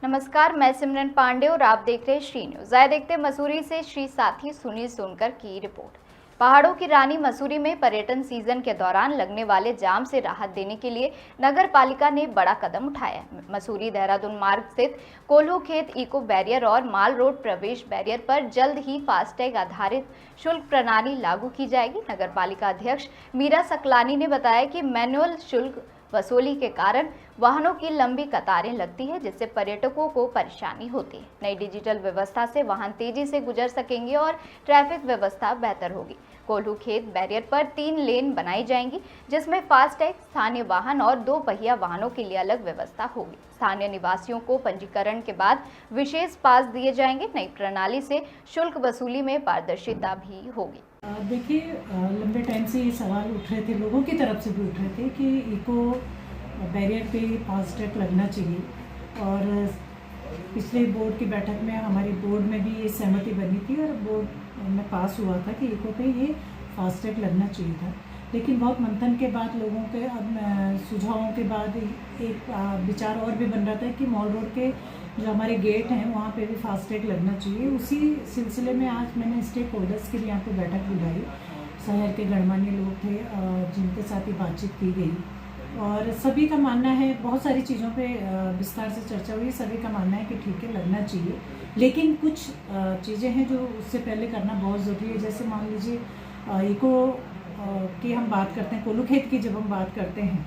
नमस्कार, मैं सिमरन पांडे और आप देख रहे हैं श्री न्यूज। आए देखते मसूरी से श्री साथी सुनील सोनकर की रिपोर्ट। पहाड़ों की रानी मसूरी में पर्यटन सीजन के दौरान लगने वाले जाम से राहत देने के लिए नगर पालिका ने बड़ा कदम उठाया है। मसूरी देहरादून मार्ग स्थित कोल्हू खेत इको बैरियर और माल रोड प्रवेश बैरियर पर जल्द ही फास्टैग आधारित शुल्क प्रणाली लागू की जाएगी। नगर पालिका अध्यक्ष मीरा सकलानी ने बताया कि मैनुअल शुल्क वसूली के कारण वाहनों की लंबी कतारें लगती है, जिससे पर्यटकों को परेशानी होती है। नई डिजिटल व्यवस्था से वाहन तेजी से गुजर सकेंगे और ट्रैफिक व्यवस्था बेहतर होगी। कोल्हू खेत बैरियर पर 3 लेन बनाई जाएंगी, जिसमें फास्टैग, स्थानीय वाहन और 2 पहिया वाहनों के लिए अलग व्यवस्था होगी। स्थानीय निवासियों को पंजीकरण के बाद विशेष पास दिए जाएंगे। नई प्रणाली से शुल्क वसूली में पारदर्शिता भी होगी। देखिए, लंबे टाइम से ये सवाल उठ रहे थे, लोगों की तरफ से भी उठ रहे थे कि इको बैरियर पे फास्टैग लगना चाहिए। और पिछले बोर्ड की बैठक में हमारी बोर्ड में भी ये सहमति बनी थी और बोर्ड में पास हुआ था कि इको पे ये फास्टैग लगना चाहिए था। लेकिन बहुत मंथन के बाद, लोगों के अब सुझावों के बाद एक विचार और भी बन रहा था कि मॉल रोड के जो हमारे गेट हैं वहाँ पे भी फास्टैग लगना चाहिए। उसी सिलसिले में आज मैंने स्टेक होल्डर्स की भी यहाँ पे बैठक बुलाई। शहर के गणमान्य लोग थे जिनके साथ ही बातचीत की गई और सभी का मानना है, बहुत सारी चीज़ों पे विस्तार से चर्चा हुई। सभी का मानना है कि ठीक है, लगना चाहिए, लेकिन कुछ चीज़ें हैं जो उससे पहले करना बहुत ज़रूरी है। जैसे मान लीजिए इको की हम बात करते हैं, कोल्हू खेत की जब हम बात करते हैं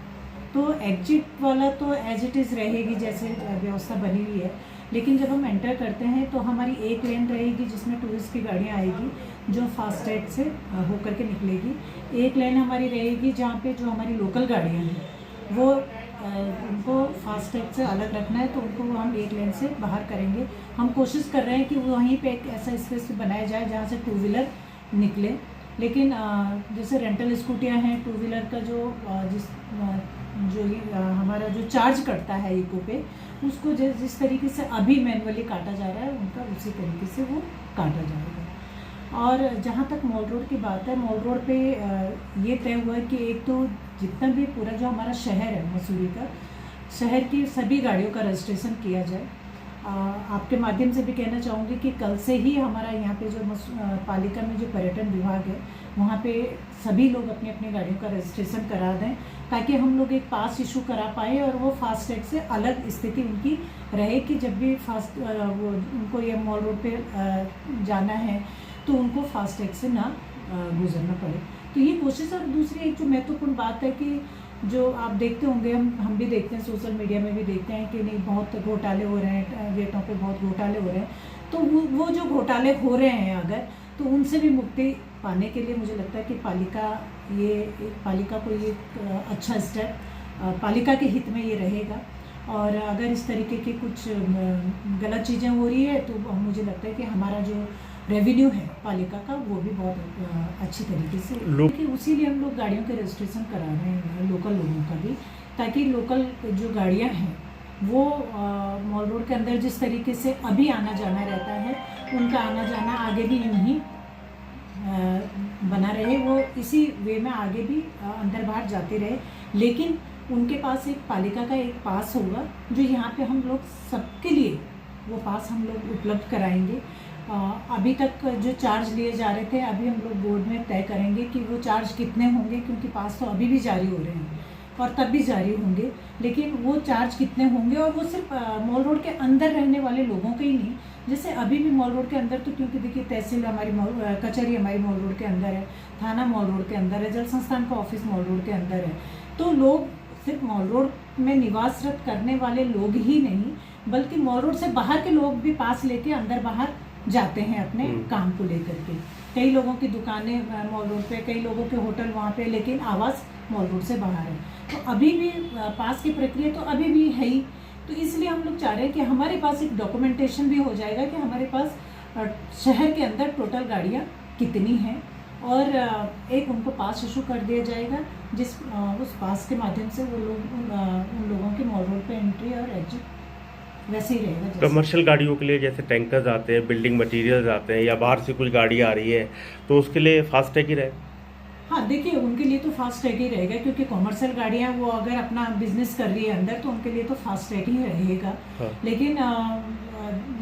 तो एग्जिट वाला तो एज इट इज़ रहेगी जैसे व्यवस्था बनी हुई है, लेकिन जब हम एंटर करते हैं तो हमारी एक लेन रहेगी जिसमें टूरिस्ट की गाड़ियाँ आएगी जो फास्टैग से होकर के निकलेगी। एक लेन हमारी रहेगी जहाँ पे जो हमारी लोकल गाड़ियाँ हैं वो उनको फास्टैग से अलग रखना है, तो उनको हम एक लेन से बाहर करेंगे। हम कोशिश कर रहे हैं कि वहीं पे एक ऐसा स्पेस बनाया जाए जहाँ से 2 व्हीलर निकले। लेकिन जैसे रेंटल स्कूटियाँ हैं, 2 व्हीलर का हमारा जो चार्ज कटता है इको पे, उसको जिस तरीके से अभी मैनुअली काटा जा रहा है उनका उसी तरीके से वो काटा जाएगा। और जहाँ तक मॉल रोड की बात है, मॉल रोड पे ये तय हुआ है कि एक तो जितना भी पूरा जो हमारा शहर है मसूरी का, शहर की सभी गाड़ियों का रजिस्ट्रेशन किया जाए। आपके माध्यम से भी कहना चाहूँगी कि कल से ही हमारा यहाँ पे जो पालिका में जो पर्यटन विभाग है वहाँ पे सभी लोग अपनी अपनी गाड़ियों का रजिस्ट्रेशन करा दें, ताकि हम लोग एक पास इशू करा पाएँ और वो फास्टैग से अलग स्थिति उनकी रहे कि जब भी उनको ये मॉल रोड पे जाना है तो उनको फास्टैग से ना गुजरना पड़े। तो ये कोशिश। और दूसरी एक जो महत्वपूर्ण बात है कि जो आप देखते होंगे, हम भी देखते हैं, सोशल मीडिया में भी देखते हैं कि नहीं बहुत घोटाले हो रहे हैं, गेटों पे बहुत घोटाले हो रहे हैं। तो वो जो घोटाले हो रहे हैं अगर, तो उनसे भी मुक्ति पाने के लिए मुझे लगता है कि पालिका को ये अच्छा स्टेप पालिका के हित में ये रहेगा। और अगर इस तरीके की कुछ गलत चीज़ें हो रही है तो मुझे लगता है कि हमारा जो रेवेन्यू है पालिका का वो भी बहुत अच्छी तरीके से, क्योंकि उसीलिए हम लोग गाड़ियों के रजिस्ट्रेशन करा रहे हैं, लोकल लोगों का भी, ताकि लोकल जो गाड़ियां हैं वो मॉल रोड के अंदर जिस तरीके से अभी आना जाना रहता है, उनका आना जाना आगे भी यूँ ही बना रहे, वो इसी वे में आगे भी अंदर बाहर जाते रहे। लेकिन उनके पास एक पालिका का एक पास होगा जो यहाँ पे हम लोग सबके लिए वो पास हम लोग उपलब्ध कराएंगे। अभी तक जो चार्ज लिए जा रहे थे, अभी हम लोग बोर्ड में तय करेंगे कि वो चार्ज कितने होंगे, क्योंकि पास तो अभी भी जारी हो रहे हैं और तब भी जारी होंगे, लेकिन वो चार्ज कितने होंगे। और वो सिर्फ मॉल रोड के अंदर रहने वाले लोगों के ही नहीं, जैसे अभी भी मॉल रोड के अंदर, तो क्योंकि देखिए तहसील हमारी कचहरी हमारी मॉल रोड के अंदर है, थाना मॉल रोड के अंदर है, जल संस्थान का ऑफिस मॉल रोड के अंदर है, तो लोग सिर्फ मॉल रोड में निवासरत करने वाले लोग ही नहीं, बल्कि मॉल रोड से बाहर के लोग भी पास लेके अंदर बाहर जाते हैं अपने काम को लेकर के। कई लोगों की दुकानें मॉल रोड पे, कई लोगों के होटल वहाँ पे, लेकिन आवास मॉल रोड से बाहर है। तो अभी भी पास की प्रक्रिया तो अभी भी है ही। तो इसलिए हम लोग चाह रहे हैं कि हमारे पास एक डॉक्यूमेंटेशन भी हो जाएगा कि हमारे पास शहर के अंदर टोटल गाड़ियाँ कितनी हैं, और एक उनको पास इशू कर दिया जाएगा उस पास के माध्यम से वो लोग उन लोगों की मॉल रोड पे एंट्री और एग्जिट वैसे ही रहेगा। कमर्शियल गाड़ियों के लिए जैसे टैंकर्स आते हैं, बिल्डिंग मटेरियल्स आते हैं, या बाहर से कुछ गाड़ी आ रही है, तो उसके लिए फास्टैग ही रहे। हाँ देखिए, उनके लिए तो फास्ट टैग ही रहेगा, क्योंकि कॉमर्शियल गाड़ियाँ वो अगर अपना बिजनेस कर रही है अंदर, तो उनके लिए तो फास्ट टैग ही रहेगा। हाँ। लेकिन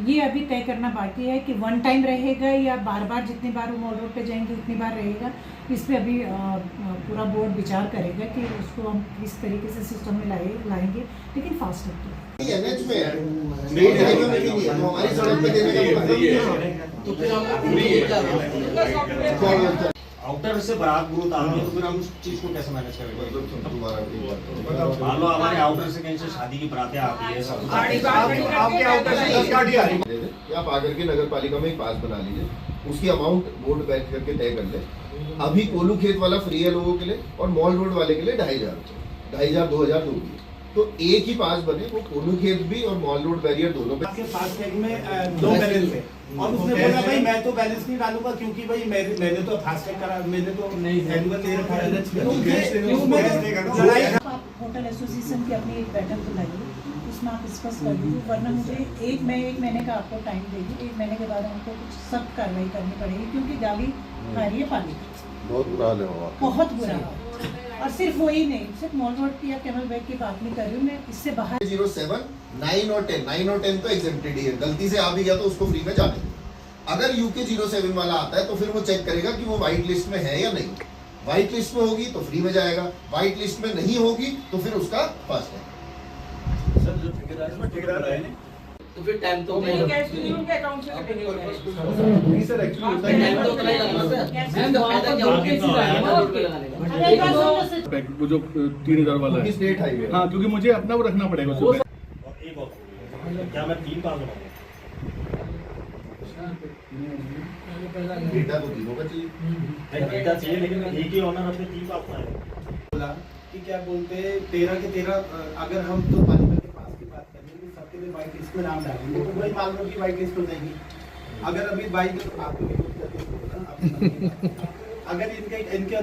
ये अभी तय करना बाकी है कि वन टाइम रहेगा या बार बार जितनी बार वो मॉल रोड पे जाएंगे उतनी बार रहेगा। इस पे अभी पूरा बोर्ड विचार करेगा कि उसको हम किस तरीके से सिस्टम में लाएंगे, लेकिन फास्ट टैग तो एनएच में है, मेन हाईवे में नहीं है, तो हमारी सड़क पे देने का मतलब नहीं है। तो फिर हम आउटर से बारात ग्रोथ आ रही है, तो फिर हम उस चीज को कैसे मैनेज करेंगे? मान लो हमारे आउटर से कहीं से शादी की बरातें आती है, सब आपके आउटर से 10 गाड़ी आ रही है, आप आकर के नगर पालिका में एक पास बना लीजिए, उसकी अमाउंट बोर्ड बैठ करके तय कर ले। अभी कोलू खेत वाला फ्री है लोगों के लिए, और मॉल रोड वाले के लिए 2,500 2,000 दोगी, तो एक ही पास बने, वो कोलू खेत भी और मॉल रोड बैरियर दोनों पे। आपके फास्टैग में 2 बैलेंस है, और उसने बोला भाई मैं तो बैलेंस नहीं डालूंगा, क्योंकि भाई मैंने तो फास्टैग करा, मैंने तो एनुअल दे रखा है। आप होटल एसोसिएशन की अपनी एक बैठक बुलाइए, उसमें आप स्पष्ट कर दीजिए, वरना मुझे एक महीने का आपको टाइम देगी। 1 महीने के बाद हमको कुछ सख्त कार्रवाई करनी पड़ेगी, क्योंकि गाली खा रही है पालिका, बहुत बुरा हाल है, बहुत बुरा हाल। और सिर्फ वही नहीं, सिर्फ मॉल रोड की या कैमल बैग की बात नहीं कर रही हूँ मैं, इससे बाहर 07, 9 और 10, 9 और 10 तो एग्जेम्प्टेड ही है, गलती से आ भी गया तो उसको फ्री में जाने दो। अगर यूके 07 वाला आता है तो फिर वो चेक करेगा कि वो व्हाइट लिस्ट में है या नहीं। व्हाइट लिस्ट में होगी तो फ्री में जाएगा, व्हाइट लिस्ट में नहीं होगी तो फिर उसका फास्ट है। सर जो ठेकेदार है तो फिर टाइम तो नहीं सर, एक्चुअली होता है टाइम तो उतना ही लगना सर। वो जो 3,000 वाला है, स्टेट हाईवे। हाँ, क्योंकि मुझे अपना वो रखना पड़ेगा उसमें। और एक और क्या मैं 3 पास बनाऊंगा? डेटा तो तीनों का चाहिए, डेटा चाहिए, लेकिन एक ही ऑनर अपने 3 पास बनाएगा। बोला कि क्या बोलते हैं 13 के 13, अगर हम तो पालिका के पास की बात करें तो सबके लिए व्हाइट लिस्ट में नाम डालेंगे, तो वही माल रोड की व्हाइट लिस्ट हो जाएगी। अगर अभी बाइक आपको अगर इनके